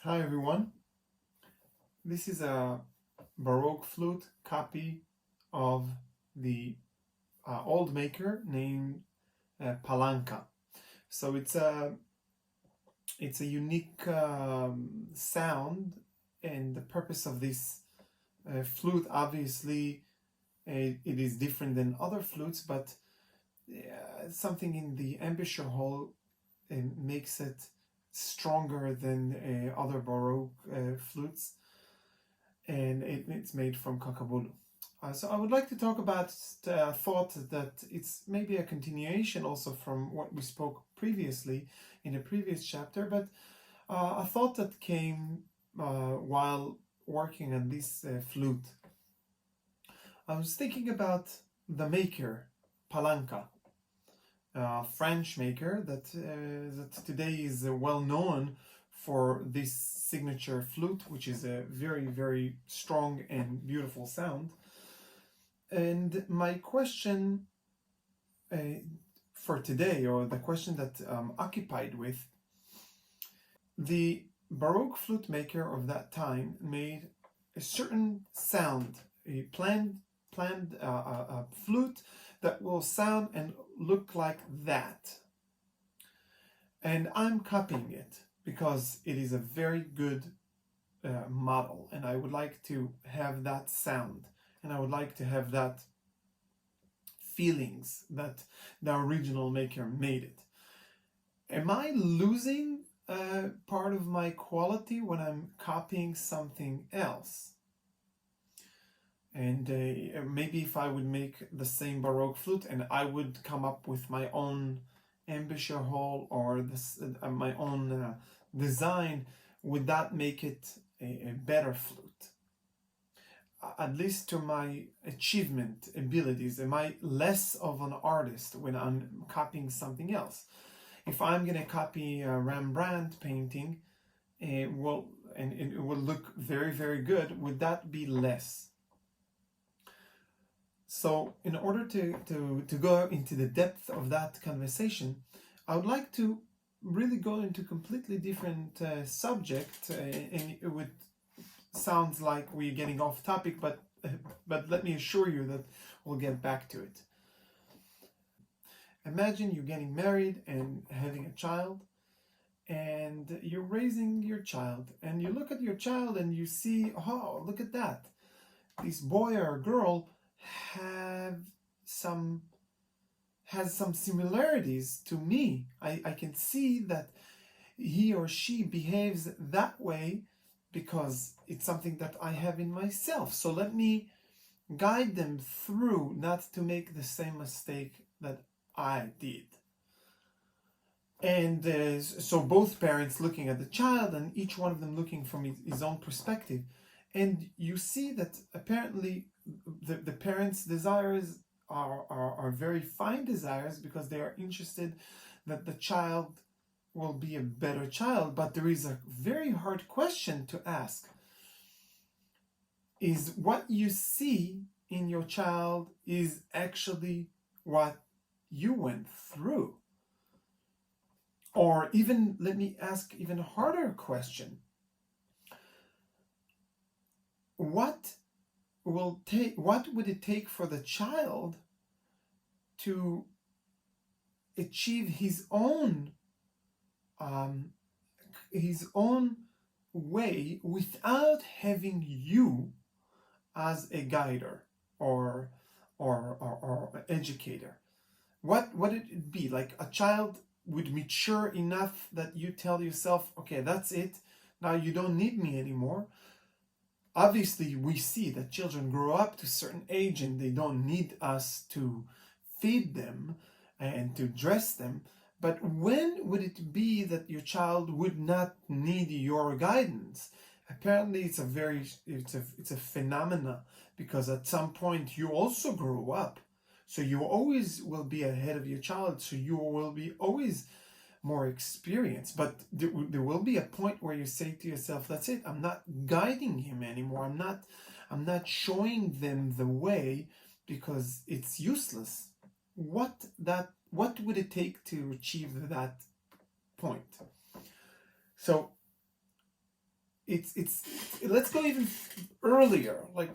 Hi everyone, this is a Baroque flute copy of the old maker named Palanca. So it's a unique sound, and the purpose of this flute, obviously, it is different than other flutes, but something in the embouchure hole makes it stronger than other Baroque flutes, and it's made from kakabulu. So I would like to talk about a thought that it's maybe a continuation also from what we spoke previously in a previous chapter, but a thought that came while working on this flute. I was thinking about the maker, Palanca, French maker that today is well known for this signature flute, which is a very, very strong and beautiful sound. And my question for today, or the question that I'm occupied with, the Baroque flute maker of that time made a certain sound, a planned a flute that will sound and look like that. And I'm copying it because it is a very good model, and I would like to have that sound, and I would like to have that feelings that the original maker made it. Am I losing part of my quality when I'm copying something else? And maybe if I would make the same Baroque flute and I would come up with my own embouchure hole or my own design, would that make it a better flute? At least to my achievement abilities, am I less of an artist when I'm copying something else? If I'm going to copy a Rembrandt painting, it will look very, very good, would that be less? So in order to go into the depth of that conversation, I would like to really go into completely different subject, and it would sounds like we're getting off topic, but let me assure you that we'll get back to it. Imagine you're getting married and having a child, and you're raising your child, and you look at your child and you see, oh, look at that. This boy or girl has some similarities to me. I can see that he or she behaves that way because it's something that I have in myself. So let me guide them through not to make the same mistake that I did. And so both parents looking at the child, and each one of them looking from his own perspective. And you see that apparently the parents' desires are very fine desires, because they are interested that the child will be a better child. But there is a very hard question to ask. Is what you see in your child is actually what you went through? Or even, let me ask even a harder question. What would it take for the child to achieve his own way without having you as a guider or educator? What would it be? Like, a child would mature enough that you tell yourself, okay, that's it, now you don't need me anymore. Obviously, we see that children grow up to a certain age and they don't need us to feed them and to dress them. But when would it be that your child would not need your guidance? Apparently, it's a phenomena, because at some point you also grow up. So you always will be ahead of your child, so you will be always more experienced. But there will be a point where you say to yourself, that's it, I'm not guiding him anymore. I'm not showing them the way, because it's useless. What would it take to achieve that point? So it's let's go even earlier. Like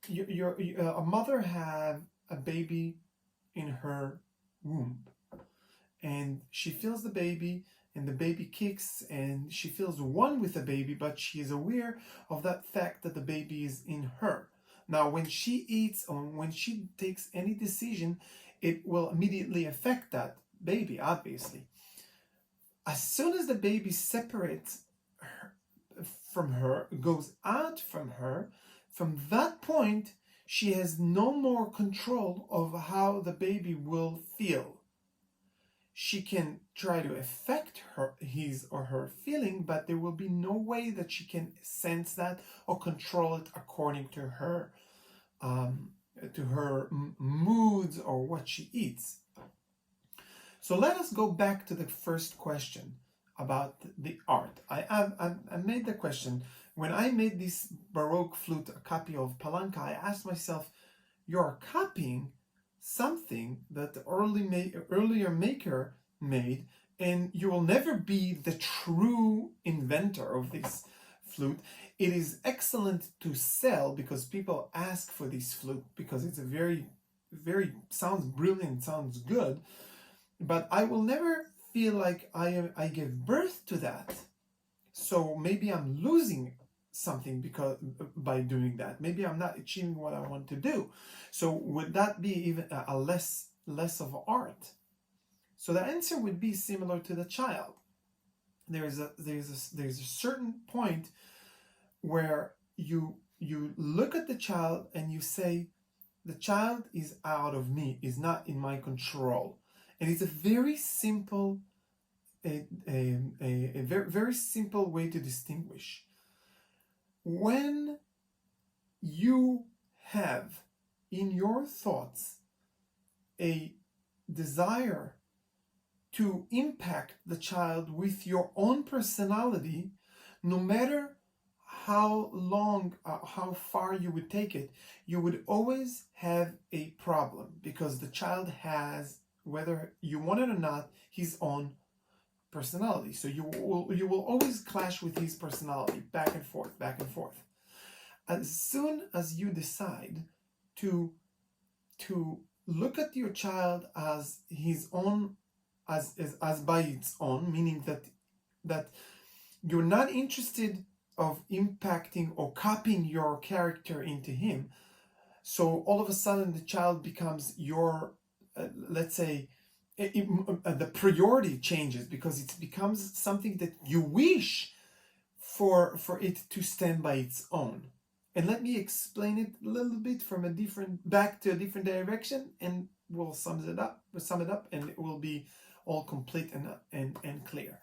a mother had a baby in her womb, and she feels the baby, and the baby kicks, and she feels one with the baby, but she is aware of that fact that the baby is in her. Now, when she eats or when she takes any decision, it will immediately affect that baby, obviously. As soon as the baby separates from her, goes out from her, from that point, she has no more control of how the baby will feel. She can try to affect his or her feeling, but there will be no way that she can sense that or control it according to her moods or what she eats. So let us go back to the first question about the art. I made the question, when I made this Baroque flute, a copy of Palanca, I asked myself, you're copying something that the earlier maker made, and you will never be the true inventor of this flute. It is excellent to sell because people ask for this flute because it's a very, very, sounds brilliant, sounds good, but I will never feel like I give birth to that. So maybe I'm losing something because by doing that, maybe I'm not achieving what I want to do. So would that be even a less of art? So the answer would be similar to the child. There's a certain point where you look at the child and you say, the child is out of me, is not in my control. And it's a very simple a very, very simple way to distinguish. When you have in your thoughts a desire to impact the child with your own personality, no matter how long, how far you would take it, you would always have a problem because the child has, whether you want it or not, his own personality. So you will always clash with his personality, back and forth, back and forth. As soon as you decide to look at your child as his own, as by its own, meaning that you're not interested of impacting or copying your character into him, so all of a sudden the child becomes your, let's say, the priority changes because it becomes something that you wish for it to stand by its own. And let me explain it a little bit from a different direction, and we'll sum it up, and it will be all complete and clear.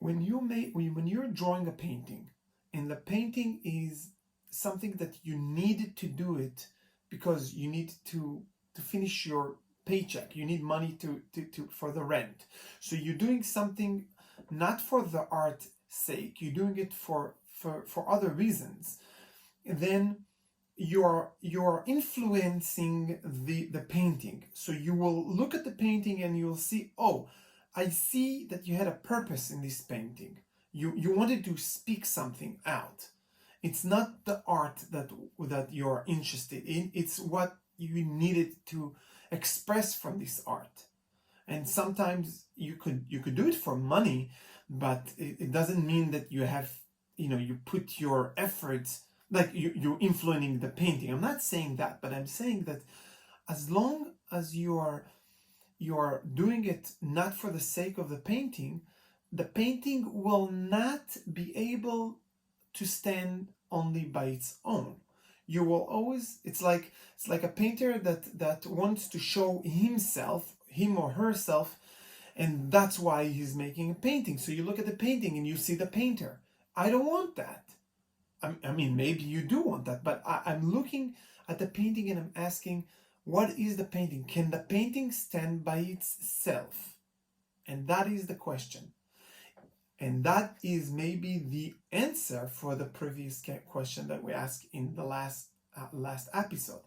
When you're drawing a painting, and the painting is something that you need to do it because you need to finish your paycheck, you need money to for the rent, so you're doing something not for the art sake, you're doing it for other reasons, then you're influencing the painting. So you will look at the painting and you'll see, oh, I see that you had a purpose in this painting. You wanted to speak something out. It's not the art that you're interested in, it's what you needed to express from this art. And sometimes you could do it for money, but it doesn't mean that you have, you put your efforts, like you're influencing the painting. I'm not saying that, but I'm saying that as long as you are doing it not for the sake of the painting will not be able to stand only by its own. You will always, it's like a painter that wants to show him or herself, and that's why he's making a painting. So you look at the painting and you see the painter. I don't want that. I mean, maybe you do want that, but I'm looking at the painting and I'm asking, what is the painting? Can the painting stand by itself? And that is the question. And that is maybe the answer for the previous question that we asked in the last episode.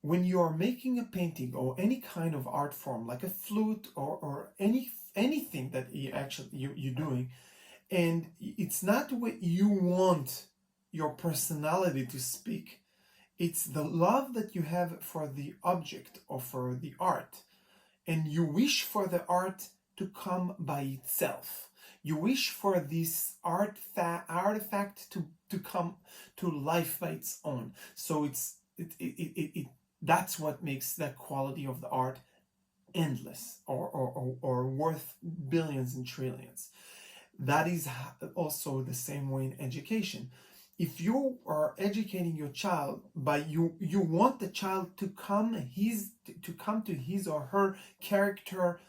When you are making a painting or any kind of art form, like a flute or anything that you're doing, And it's not what you want your personality to speak. It's the love that you have for the object or for the art. And you wish for the art to come by itself. You wish for this artifact to come to life by its own. So that's what makes the quality of the art endless or worth billions and trillions. That is also the same way in education. If you are educating your child, you want the child to come to his or her character,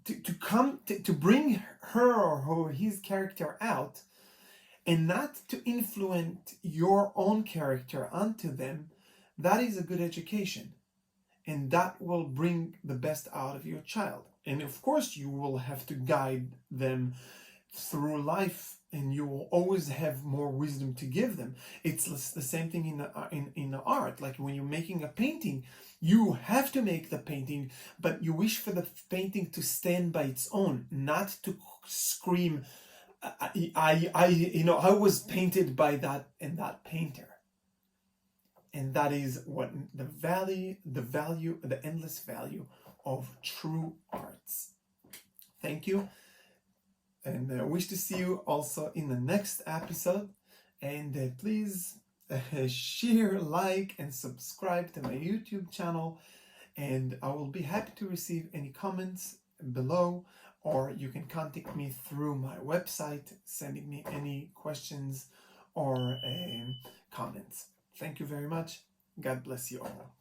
to bring her or his character out, and not to influence your own character onto them, that is a good education. And that will bring the best out of your child. And of course, you will have to guide them through life, and you will always have more wisdom to give them. It's the same thing in the art. Like when you're making a painting, you have to make the painting, but you wish for the painting to stand by its own, not to scream, I was painted by that and that painter. And that is what the endless value of true arts. Thank you. And I wish to see you also in the next episode. And please share, like, and subscribe to my YouTube channel. And I will be happy to receive any comments below, or you can contact me through my website, sending me any questions or comments. Thank you very much. God bless you all.